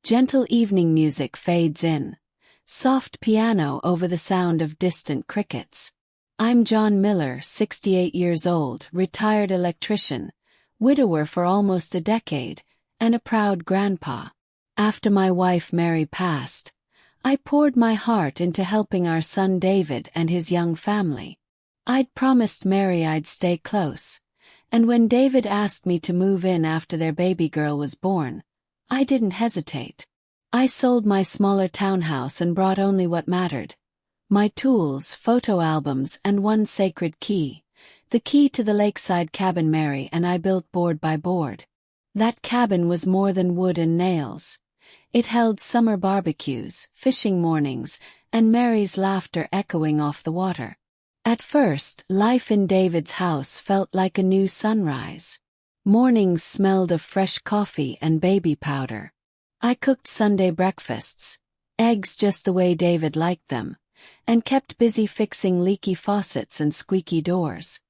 Gentle evening music fades in. Soft piano over the sound of distant crickets. I'm John Miller, 68 years old, retired electrician, widower for almost a decade, and a proud grandpa. After my wife Mary passed, I poured my heart into helping our son David and his young family. I'd promised Mary I'd stay close, and when David asked me to move in after their baby girl was born, I didn't hesitate. I sold my smaller townhouse and brought only what mattered. My tools, photo albums, and one sacred key. The key to the lakeside cabin Mary and I built board by board. That cabin was more than wood and nails. It held summer barbecues, fishing mornings, and Mary's laughter echoing off the water. At first, life in David's house felt like a new sunrise. Mornings smelled of fresh coffee and baby powder. I cooked Sunday breakfasts, eggs just the way David liked them, and kept busy fixing leaky faucets and squeaky doors.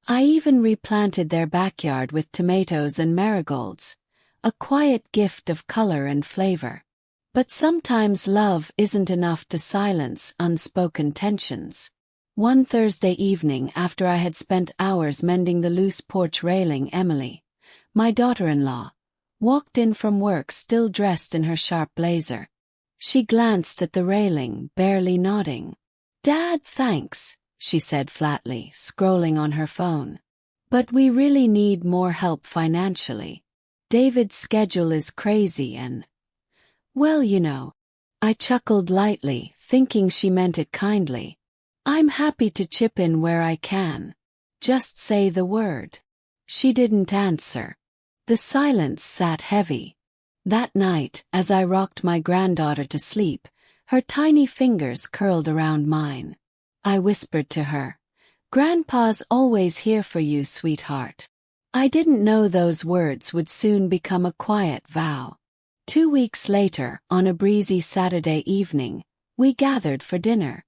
I even replanted their backyard with tomatoes and marigolds, a quiet gift of color and flavor. But sometimes love isn't enough to silence unspoken tensions. One Thursday evening after I had spent hours mending the loose porch railing, Emily, my daughter-in-law, walked in from work still dressed in her sharp blazer. She glanced at the railing, barely nodding. "Dad, thanks," she said flatly, scrolling on her phone. "But we really need more help financially. David's schedule is crazy and, well, you know." I chuckled lightly, thinking she meant it kindly. "I'm happy to chip in where I can. Just say the word." She didn't answer. The silence sat heavy. That night, as I rocked my granddaughter to sleep, her tiny fingers curled around mine. I whispered to her, "Grandpa's always here for you, sweetheart." I didn't know those words would soon become a quiet vow. 2 weeks later, on a breezy Saturday evening, we gathered for dinner.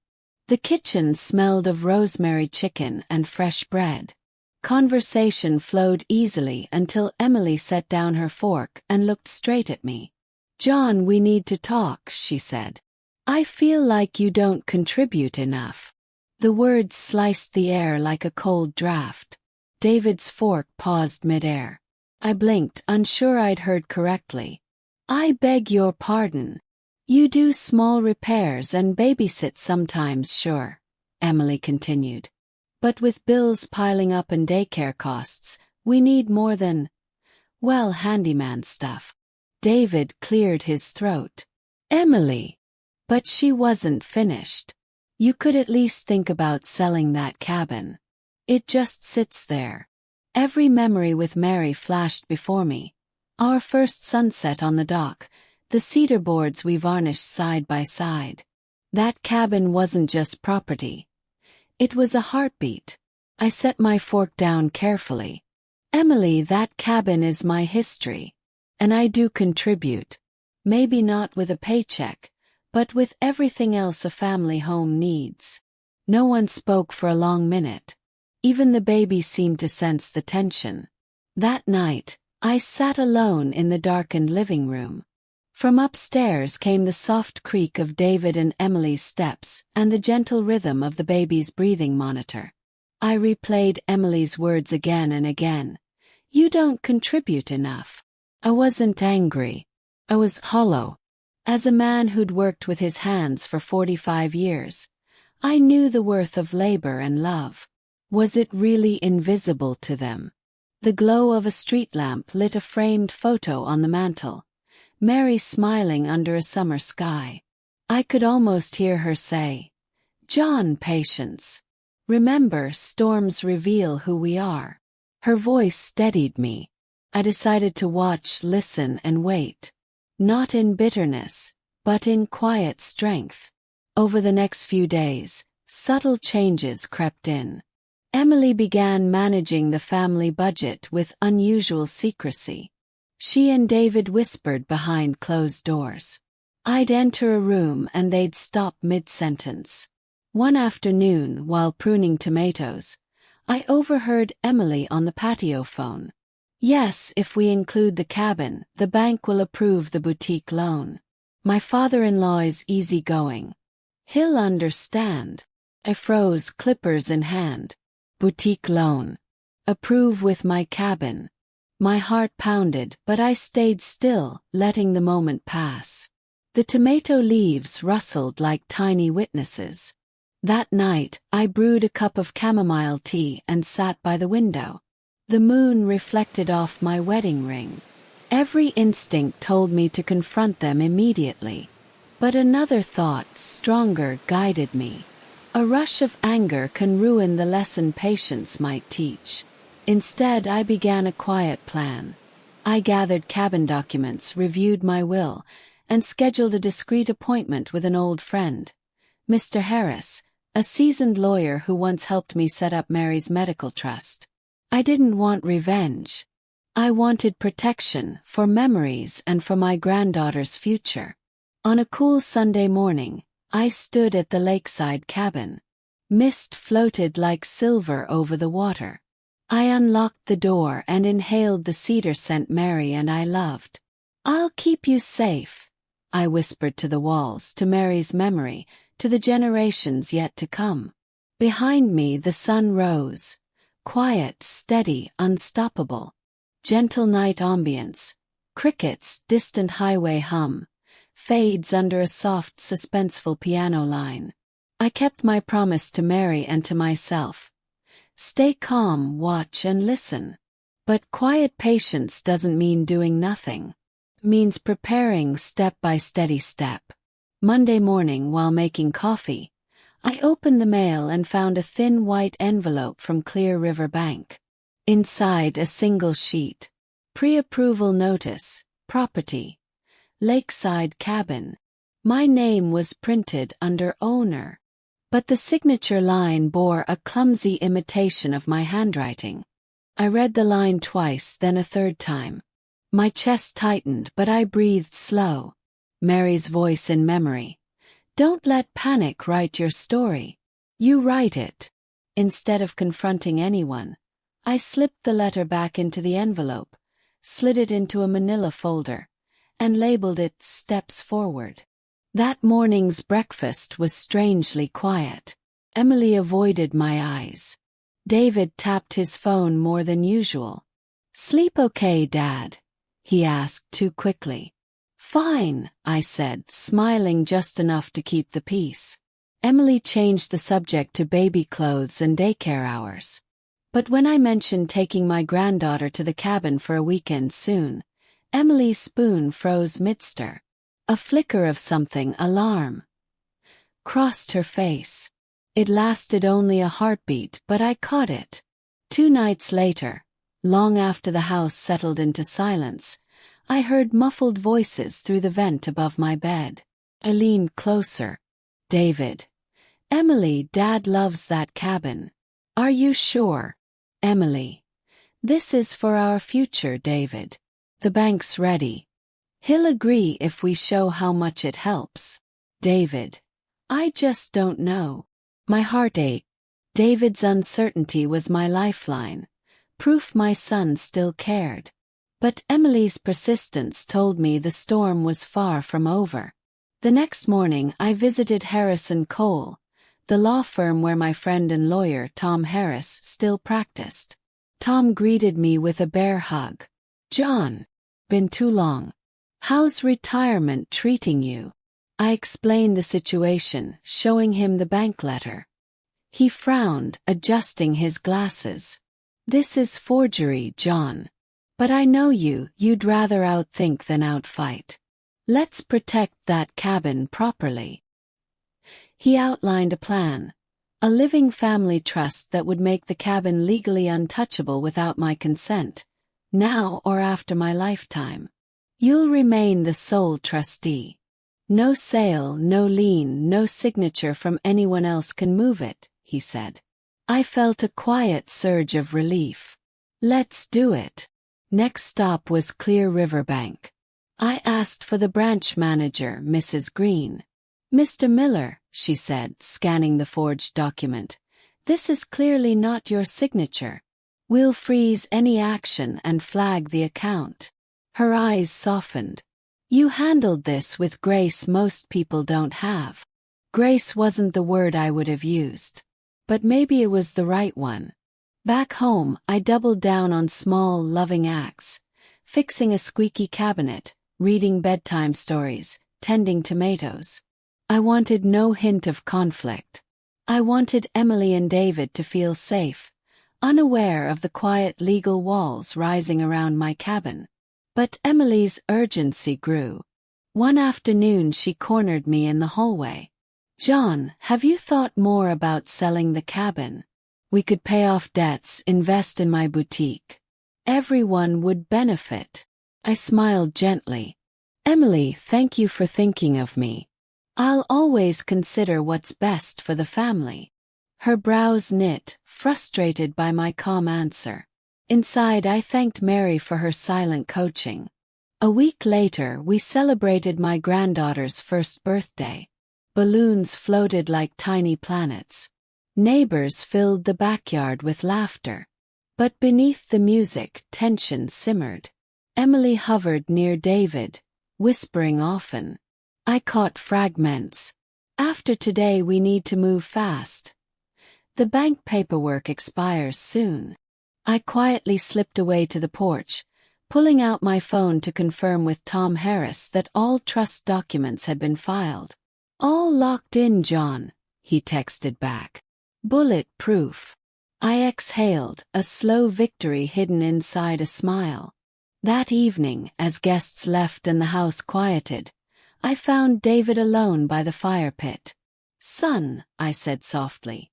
The kitchen smelled of rosemary chicken and fresh bread. Conversation flowed easily until Emily set down her fork and looked straight at me. "John, we need to talk," she said. "I feel like you don't contribute enough." The words sliced the air like a cold draft. David's fork paused midair. I blinked, unsure I'd heard correctly. "I beg your pardon. You do small repairs and babysit sometimes, sure," Emily continued. "But with bills piling up and daycare costs, we need more than, well, handyman stuff." David cleared his throat. "Emily." But she wasn't finished. "You could at least think about selling that cabin. It just sits there." Every memory with Mary flashed before me. Our first sunset on the dock, the cedar boards we varnished side by side. That cabin wasn't just property. It was a heartbeat. I set my fork down carefully. "Emily, that cabin is my history. And I do contribute. Maybe not with a paycheck, but with everything else a family home needs." No one spoke for a long minute. Even the baby seemed to sense the tension. That night, I sat alone in the darkened living room. From upstairs came the soft creak of David and Emily's steps and the gentle rhythm of the baby's breathing monitor. I replayed Emily's words again and again. "You don't contribute enough." I wasn't angry. I was hollow. As a man who'd worked with his hands for 45 years, I knew the worth of labor and love. Was it really invisible to them? The glow of a street lamp lit a framed photo on the mantel, Mary smiling under a summer sky. I could almost hear her say, "John, patience. Remember, storms reveal who we are." Her voice steadied me. I decided to watch, listen, and wait. Not in bitterness, but in quiet strength. Over the next few days, subtle changes crept in. Emily began managing the family budget with unusual secrecy. She and David whispered behind closed doors. I'd enter a room and they'd stop mid-sentence. One afternoon, while pruning tomatoes, I overheard Emily on the patio phone. Yes, if we include the cabin, the bank will approve the boutique loan. My father-in-law is easygoing. He'll understand. I froze, clippers in hand. Boutique loan. Approve with my cabin. My heart pounded, but I stayed still, letting the moment pass. The tomato leaves rustled like tiny witnesses. That night, I brewed a cup of chamomile tea and sat by the window. The moon reflected off my wedding ring. Every instinct told me to confront them immediately. But another thought, stronger, guided me. A rush of anger can ruin the lesson patience might teach. Instead, I began a quiet plan. I gathered cabin documents, reviewed my will, and scheduled a discreet appointment with an old friend, Mr. Harris, a seasoned lawyer who once helped me set up Mary's medical trust. I didn't want revenge. I wanted protection, for memories and for my granddaughter's future. On a cool Sunday morning, I stood at the lakeside cabin. Mist floated like silver over the water. I unlocked the door and inhaled the cedar scent Mary and I loved. "I'll keep you safe," I whispered to the walls, to Mary's memory, to the generations yet to come. Behind me the sun rose. Quiet, steady, unstoppable. Gentle night ambience. Crickets, distant highway hum. Fades under a soft, suspenseful piano line. I kept my promise to Mary and to myself. Stay calm, watch and listen. But quiet patience doesn't mean doing nothing. It means preparing step by steady step. Monday morning, while making coffee, I opened the mail and found a thin white envelope from Clear River Bank. Inside, a single sheet. Pre-approval notice, property, lakeside cabin. My name was printed under owner. But the signature line bore a clumsy imitation of my handwriting. I read the line twice, then a third time. My chest tightened, but I breathed slow. Mary's voice in memory. "Don't let panic write your story. You write it." Instead of confronting anyone, I slipped the letter back into the envelope, slid it into a manila folder, and labeled it "Steps Forward." That morning's breakfast was strangely quiet. Emily avoided my eyes. David tapped his phone more than usual. "Sleep okay, Dad?" he asked too quickly. "Fine," I said, smiling just enough to keep the peace. Emily changed the subject to baby clothes and daycare hours. But when I mentioned taking my granddaughter to the cabin for a weekend soon, Emily's spoon froze mid-stir. A flicker of something, alarm, crossed her face. It lasted only a heartbeat, but I caught it. 2 nights later, long after the house settled into silence, I heard muffled voices through the vent above my bed. I leaned closer. "David." "Emily, Dad loves that cabin." "Are you sure?" "Emily." "This is for our future, David. The bank's ready. He'll agree if we show how much it helps." "David." "I just don't know." My heart ached. David's uncertainty was my lifeline, proof my son still cared. But Emily's persistence told me the storm was far from over. The next morning I visited Harris & Cole, the law firm where my friend and lawyer Tom Harris still practiced. Tom greeted me with a bear hug. "John, been too long. How's retirement treating you?" I explained the situation, showing him the bank letter. He frowned, adjusting his glasses. "This is forgery, John. But I know you'd rather outthink than outfight. Let's protect that cabin properly." He outlined a plan, a living family trust that would make the cabin legally untouchable without my consent, now or after my lifetime. "You'll remain the sole trustee. No sale, no lien, no signature from anyone else can move it," he said. I felt a quiet surge of relief. Let's do it. Next stop was Clear River Bank. I asked for the branch manager, Mrs. Green. "Mr. Miller," she said, scanning the forged document, "this is clearly not your signature. We'll freeze any action and flag the account. Her eyes softened. You handled this with grace most people don't have. Grace wasn't the word I would have used. But maybe it was the right one. Back home, I doubled down on small, loving acts. Fixing a squeaky cabinet, reading bedtime stories, tending tomatoes. I wanted no hint of conflict. I wanted Emily and David to feel safe, unaware of the quiet legal walls rising around my cabin. But Emily's urgency grew. One afternoon she cornered me in the hallway. John, have you thought more about selling the cabin? We could pay off debts, invest in my boutique. Everyone would benefit. I smiled gently. Emily, thank you for thinking of me. I'll always consider what's best for the family. Her brows knit, frustrated by my calm answer. Inside, I thanked Mary for her silent coaching. A week later, we celebrated my granddaughter's first birthday. Balloons floated like tiny planets. Neighbors filled the backyard with laughter. But beneath the music, tension simmered. Emily hovered near David, whispering often. I caught fragments. After today, we need to move fast. The bank paperwork expires soon. I quietly slipped away to the porch, pulling out my phone to confirm with Tom Harris that all trust documents had been filed. All locked in, John, he texted back. Bulletproof. I exhaled, a slow victory hidden inside a smile. That evening, as guests left and the house quieted, I found David alone by the fire pit. Son, I said softly,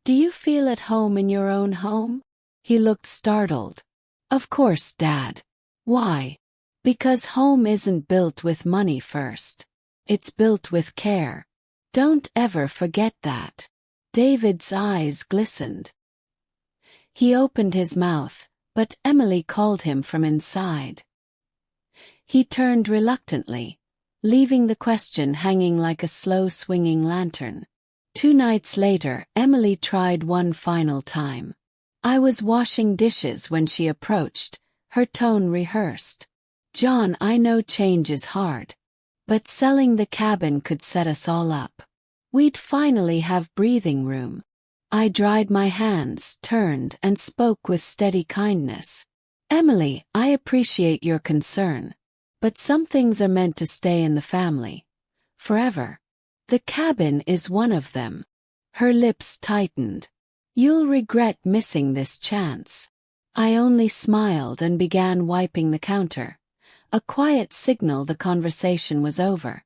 do you feel at home in your own home? He looked startled. Of course, Dad. Why? Because home isn't built with money first. It's built with care. Don't ever forget that. David's eyes glistened. He opened his mouth, but Emily called him from inside. He turned reluctantly, leaving the question hanging like a slow-swinging lantern. 2 nights later, Emily tried one final time. I was washing dishes when she approached, her tone rehearsed. John, I know change is hard. But selling the cabin could set us all up. We'd finally have breathing room. I dried my hands, turned, and spoke with steady kindness. Emily, I appreciate your concern. But some things are meant to stay in the family. Forever. The cabin is one of them. Her lips tightened. You'll regret missing this chance. I only smiled and began wiping the counter. A quiet signal the conversation was over.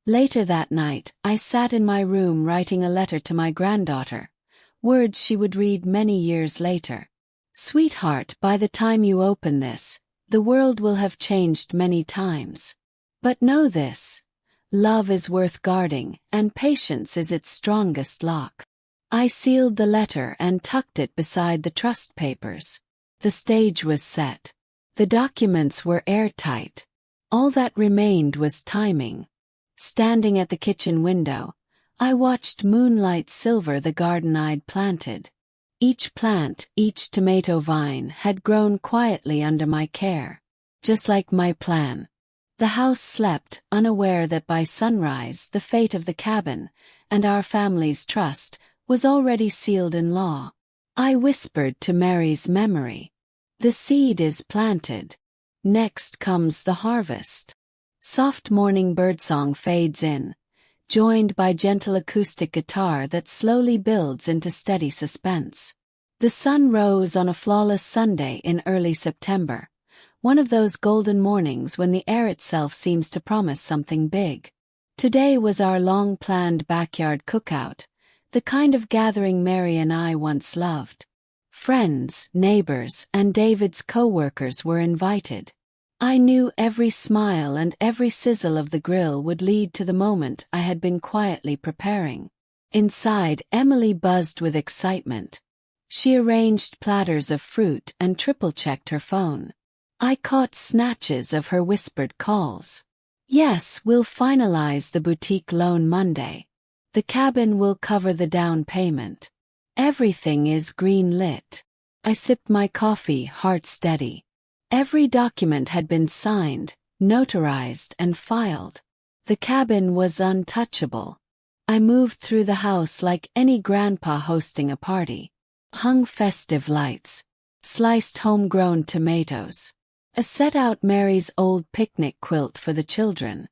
Later that night, I sat in my room writing a letter to my granddaughter, words she would read many years later. Sweetheart, by the time you open this, the world will have changed many times. But know this. Love is worth guarding, and patience is its strongest lock. I sealed the letter and tucked it beside the trust papers. The stage was set. The documents were airtight. All that remained was timing. Standing at the kitchen window, I watched moonlight silver the garden I'd planted. Each plant, each tomato vine had grown quietly under my care. Just like my plan. The house slept, unaware that by sunrise the fate of the cabin, and our family's trust, was already sealed in law. I whispered to Mary's memory. The seed is planted. Next comes the harvest. Soft morning birdsong fades in, joined by gentle acoustic guitar that slowly builds into steady suspense. The sun rose on a flawless Sunday in early September, one of those golden mornings when the air itself seems to promise something big. Today was our long-planned backyard cookout, the kind of gathering Mary and I once loved. Friends, neighbors, and David's co-workers were invited. I knew every smile and every sizzle of the grill would lead to the moment I had been quietly preparing. Inside, Emily buzzed with excitement. She arranged platters of fruit and triple-checked her phone. I caught snatches of her whispered calls. Yes, we'll finalize the boutique loan Monday. The cabin will cover the down payment. Everything is green-lit. I sipped my coffee, heart steady. Every document had been signed, notarized, and filed. The cabin was untouchable. I moved through the house like any grandpa hosting a party. Hung festive lights. Sliced homegrown tomatoes. I set out Mary's old picnic quilt for the children.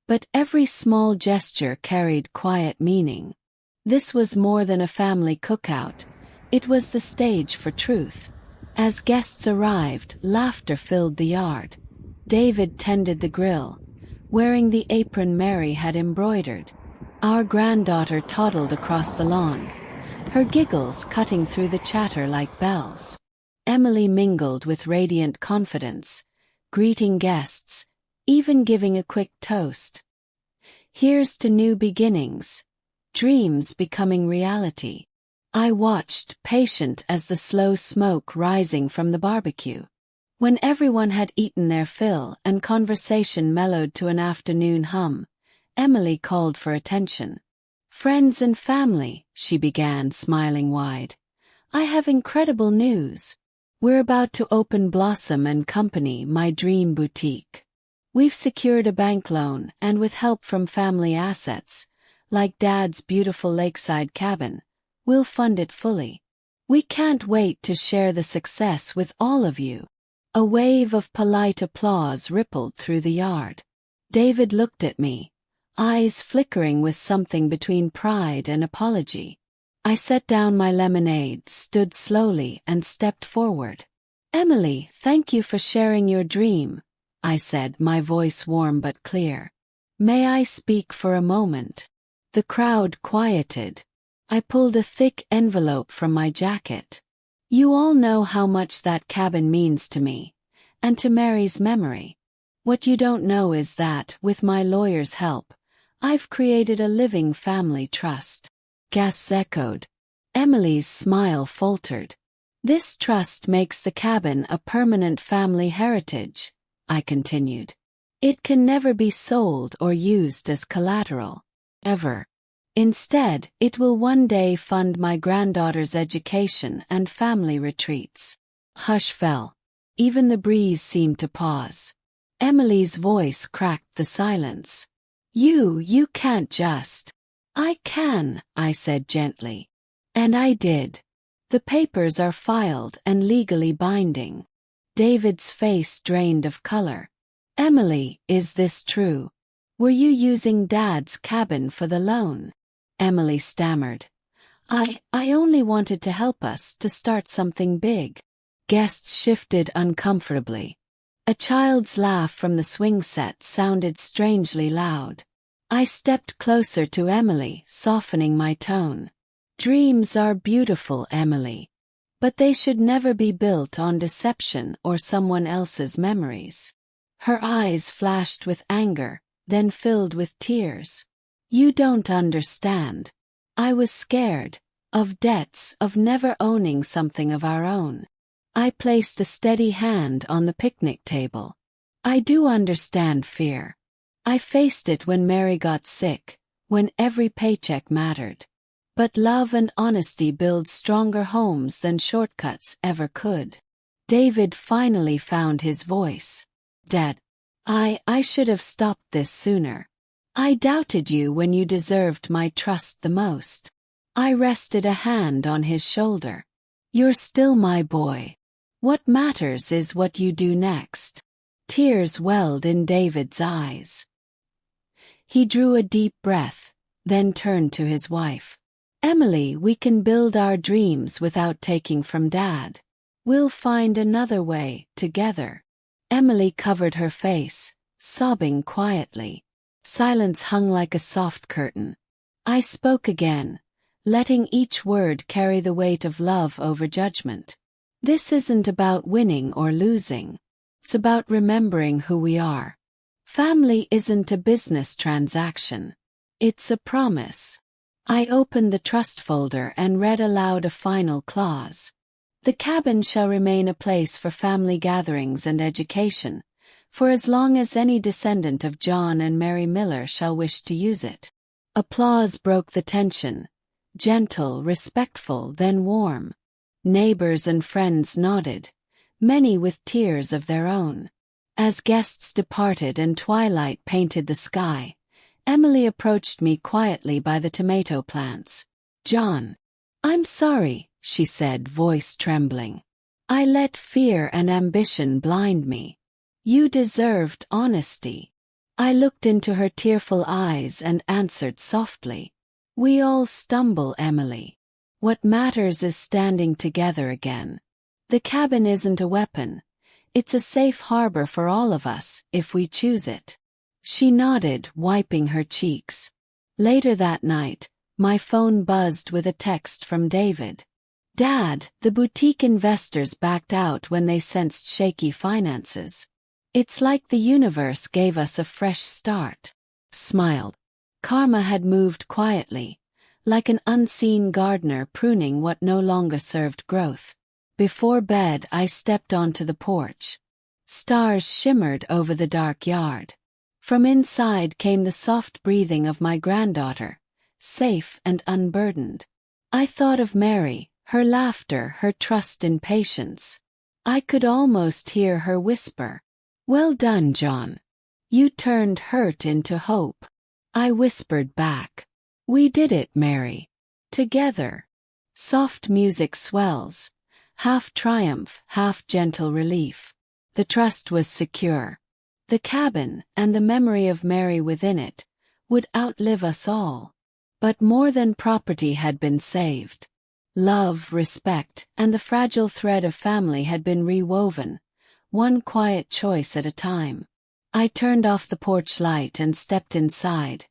But every small gesture carried quiet meaning. This was more than a family cookout. It was the stage for truth. As guests arrived, laughter filled the yard. David tended the grill, wearing the apron Mary had embroidered. Our granddaughter toddled across the lawn, her giggles cutting through the chatter like bells. Emily mingled with radiant confidence, greeting guests, even giving a quick toast. Here's to new beginnings, dreams becoming reality. I watched, patient as the slow smoke rising from the barbecue. When everyone had eaten their fill and conversation mellowed to an afternoon hum, Emily called for attention. "Friends and family," she began, smiling wide. "I have incredible news. We're about to open Blossom and Company, my dream boutique. We've secured a bank loan, and with help from family assets, like Dad's beautiful lakeside cabin, we'll fund it fully. We can't wait to share the success with all of you." A wave of polite applause rippled through the yard. David looked at me, eyes flickering with something between pride and apology. I set down my lemonade, stood slowly, and stepped forward. "Emily, thank you for sharing your dream," I said, my voice warm but clear. "May I speak for a moment?" The crowd quieted. I pulled a thick envelope from my jacket. "You all know how much that cabin means to me, and to Mary's memory. What you don't know is that, with my lawyer's help, I've created a living family trust." Gasps echoed. Emily's smile faltered. "This trust makes the cabin a permanent family heritage," I continued. "It can never be sold or used as collateral. Ever. Instead, it will one day fund my granddaughter's education and family retreats." Hush fell. Even the breeze seemed to pause. Emily's voice cracked the silence. You can't just." "I can," I said gently. And I did. "The papers are filed and legally binding." David's face drained of color. "Emily, is this true? Were you using Dad's cabin for the loan?" Emily stammered. I only wanted to help us to start something big." Guests shifted uncomfortably. A child's laugh from the swing set sounded strangely loud. I stepped closer to Emily, softening my tone. "Dreams are beautiful, Emily. But they should never be built on deception or someone else's memories." Her eyes flashed with anger, then filled with tears. "You don't understand. I was scared. Of debts, of never owning something of our own." I placed a steady hand on the picnic table. "I do understand fear. I faced it when Mary got sick, when every paycheck mattered. But love and honesty build stronger homes than shortcuts ever could." David finally found his voice. "Dad, I should have stopped this sooner. I doubted you when you deserved my trust the most." I rested a hand on his shoulder. "You're still my boy. What matters is what you do next." Tears welled in David's eyes. He drew a deep breath, then turned to his wife. "Emily, we can build our dreams without taking from Dad. We'll find another way, together." Emily covered her face, sobbing quietly. Silence hung like a soft curtain. I spoke again, letting each word carry the weight of love over judgment. "This isn't about winning or losing. It's about remembering who we are. Family isn't a business transaction. It's a promise." I opened the trust folder and read aloud a final clause. "The cabin shall remain a place for family gatherings and education, for as long as any descendant of John and Mary Miller shall wish to use it." Applause broke the tension, gentle, respectful, then warm. Neighbors and friends nodded, many with tears of their own. As guests departed and twilight painted the sky, Emily approached me quietly by the tomato plants. "John, I'm sorry," she said, voice trembling. "I let fear and ambition blind me. You deserved honesty." I looked into her tearful eyes and answered softly, "We all stumble, Emily. What matters is standing together again. The cabin isn't a weapon. It's a safe harbor for all of us, if we choose it." She nodded, wiping her cheeks. Later that night, my phone buzzed with a text from David. "Dad, the boutique investors backed out when they sensed shaky finances. It's like the universe gave us a fresh start." Smiled. Karma had moved quietly, like an unseen gardener pruning what no longer served growth. Before bed, I stepped onto the porch. Stars shimmered over the dark yard. From inside came the soft breathing of my granddaughter, safe and unburdened. I thought of Mary, her laughter, her trust in patience. I could almost hear her whisper, "Well done, John. You turned hurt into hope." I whispered back, "We did it, Mary. Together." Soft music swells, half triumph, half gentle relief. The trust was secure. The cabin, and the memory of Mary within it, would outlive us all. But more than property had been saved. Love, respect, and the fragile thread of family had been rewoven, one quiet choice at a time. I turned off the porch light and stepped inside,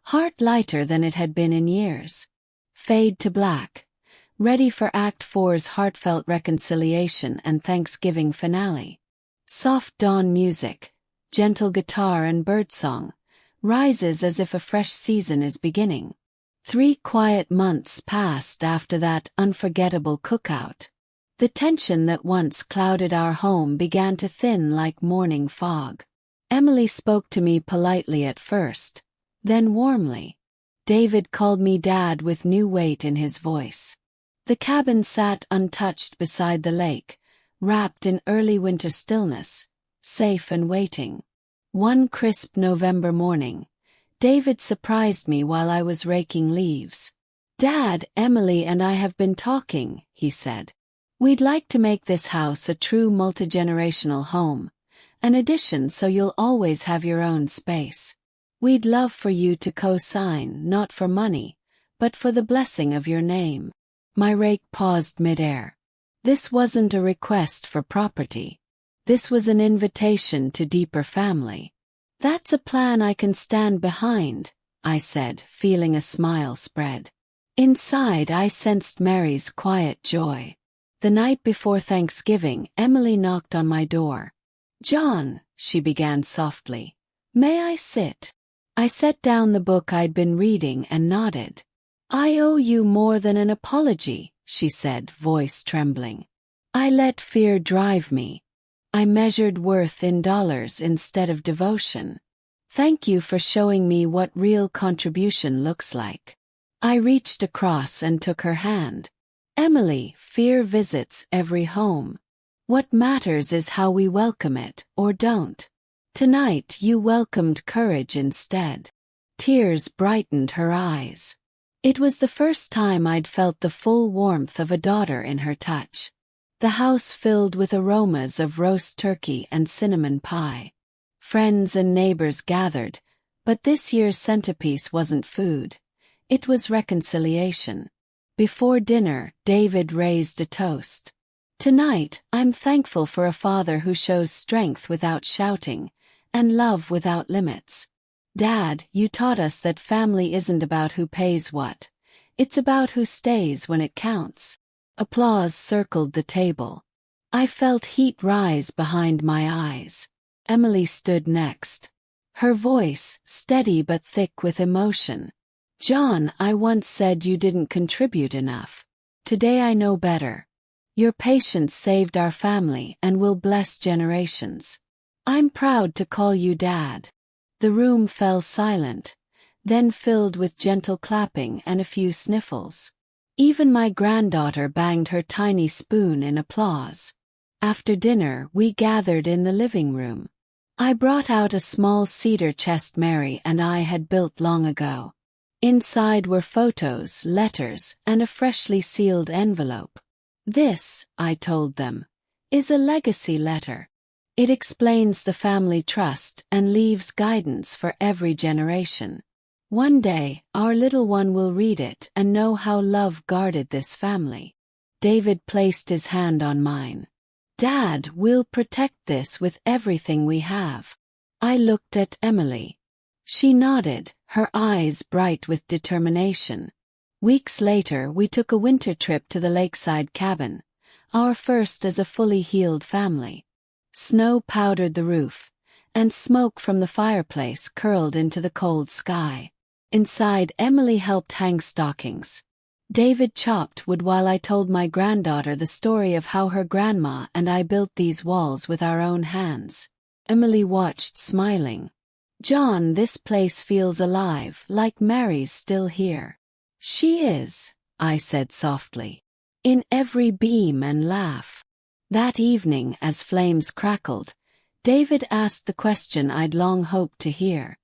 heart lighter than it had been in years. Fade to black, ready for Act 4's heartfelt reconciliation and Thanksgiving finale. Soft dawn music, gentle guitar and birdsong, rises as if a fresh season is beginning. 3 quiet months passed after that unforgettable cookout. The tension that once clouded our home began to thin like morning fog. Emily spoke to me politely at first, then warmly. David called me Dad with new weight in his voice. The cabin sat untouched beside the lake, wrapped in early winter stillness, safe and waiting. One crisp November morning, David surprised me while I was raking leaves. "Dad, Emily and I have been talking," he said. "We'd like to make this house a true multi-generational home, an addition so you'll always have your own space. We'd love for you to co-sign, not for money, but for the blessing of your name." My rake paused midair. This wasn't a request for property. This was an invitation to deeper family. "That's a plan I can stand behind," I said, feeling a smile spread. Inside, I sensed Mary's quiet joy. The night before Thanksgiving, Emily knocked on my door. "John," she began softly, "may I sit?" I set down the book I'd been reading and nodded. "I owe you more than an apology," she said, voice trembling. "I let fear drive me. I measured worth in dollars instead of devotion. Thank you for showing me what real contribution looks like." I reached across and took her hand. "Emily, fear visits every home. What matters is how we welcome it, or don't. Tonight you welcomed courage instead." Tears brightened her eyes. It was the first time I'd felt the full warmth of a daughter in her touch. The house filled with aromas of roast turkey and cinnamon pie. Friends and neighbors gathered, but this year's centerpiece wasn't food. It was reconciliation. Before dinner, David raised a toast. "Tonight, I'm thankful for a father who shows strength without shouting, and love without limits. Dad, you taught us that family isn't about who pays what. It's about who stays when it counts." Applause circled the table. I felt heat rise behind my eyes. Emily stood next. Her voice, steady but thick with emotion. "John, I once said you didn't contribute enough. Today I know better. Your patience saved our family and will bless generations. I'm proud to call you Dad." The room fell silent, then filled with gentle clapping and a few sniffles. Even my granddaughter banged her tiny spoon in applause. After dinner, we gathered in the living room. I brought out a small cedar chest Mary and I had built long ago. Inside were photos, letters, and a freshly sealed envelope. "This," I told them, "is a legacy letter. It explains the family trust and leaves guidance for every generation. One day, our little one will read it and know how love guarded this family." David placed his hand on mine. "Dad, we'll protect this with everything we have." I looked at Emily. She nodded, her eyes bright with determination. Weeks later, we took a winter trip to the lakeside cabin, our first as a fully healed family. Snow powdered the roof, and smoke from the fireplace curled into the cold sky. Inside, Emily helped hang stockings. David chopped wood while I told my granddaughter the story of how her grandma and I built these walls with our own hands. Emily watched, smiling. "John, this place feels alive, like Mary's still here." "She is," I said softly, "in every beam and laugh." That evening, as flames crackled, David asked the question I'd long hoped to hear.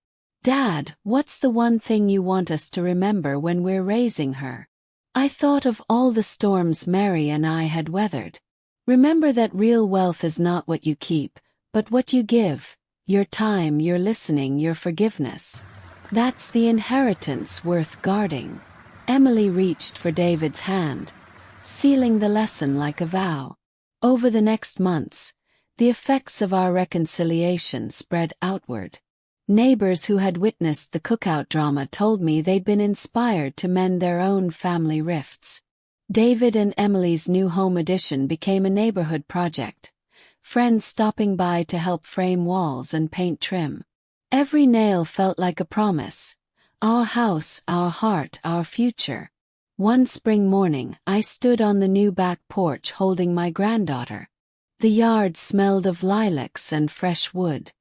"Dad, what's the one thing you want us to remember when we're raising her?" I thought of all the storms Mary and I had weathered. "Remember that real wealth is not what you keep, but what you give. Your time, your listening, your forgiveness. That's the inheritance worth guarding." Emily reached for David's hand, sealing the lesson like a vow. Over the next months, the effects of our reconciliation spread outward. Neighbors who had witnessed the cookout drama told me they'd been inspired to mend their own family rifts. David and Emily's new home addition became a neighborhood project, friends stopping by to help frame walls and paint trim. Every nail felt like a promise. Our house, our heart, our future. One spring morning, I stood on the new back porch holding my granddaughter. The yard smelled of lilacs and fresh wood.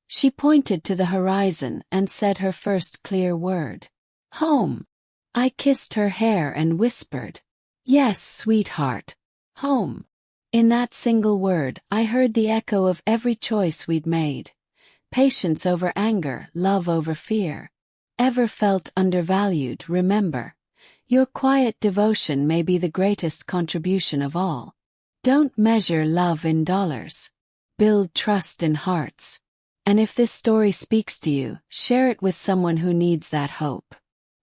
She pointed to the horizon and said her first clear word. "Home." I kissed her hair and whispered, "Yes, sweetheart. Home." In that single word, I heard the echo of every choice we'd made. Patience over anger, love over fear. Ever felt undervalued? Remember, your quiet devotion may be the greatest contribution of all. Don't measure love in dollars. Build trust in hearts. And if this story speaks to you, share it with someone who needs that hope.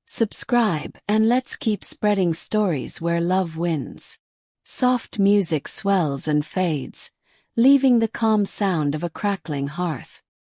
Subscribe, and let's keep spreading stories where love wins. Soft music swells and fades, leaving the calm sound of a crackling hearth.